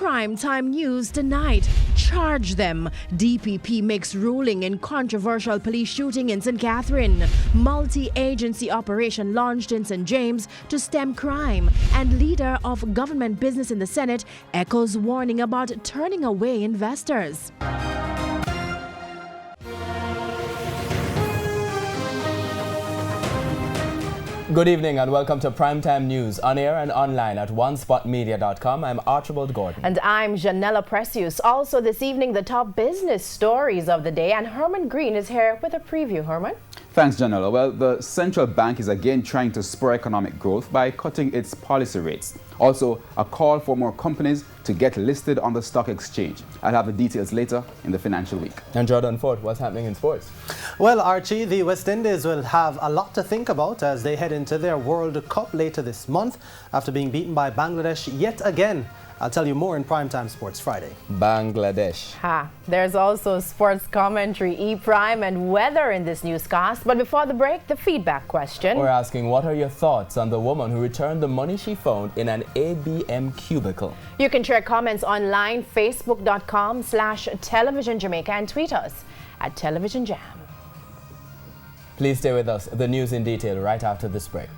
Primetime news tonight. Charge them. DPP makes ruling in controversial police shooting in St. Catherine. Multi-agency operation launched in St. James to stem crime. And leader of government business in the Senate echoes warning about turning away investors. Good evening and welcome to Primetime News on air and online at onespotmedia.com. I'm Archibald Gordon. And I'm Janella Precious. Also this evening, the top business stories of the day, and Herman Green is here with a preview. Herman? Thanks, Janella. Well, the central bank is again trying to spur economic growth by cutting its policy rates. Also, a call for more companies to get listed on the stock exchange. I'll have the details later in the Financial Week. And Jordan Ford, what's happening in sports? Well, Archie, the West Indies will have a lot to think about as they head into their World Cup later this month after being beaten by Bangladesh yet again. I'll tell you more in Primetime Sports Friday. Bangladesh. There's also sports commentary, E-Prime, and weather in this newscast. But before the break, the feedback question. We're asking, what are your thoughts on the woman who returned the money she found in an ABM cubicle? You can share comments online, facebook.com/Television Jamaica, and tweet us at Television Jam. Please stay with us. The news in detail right after this break.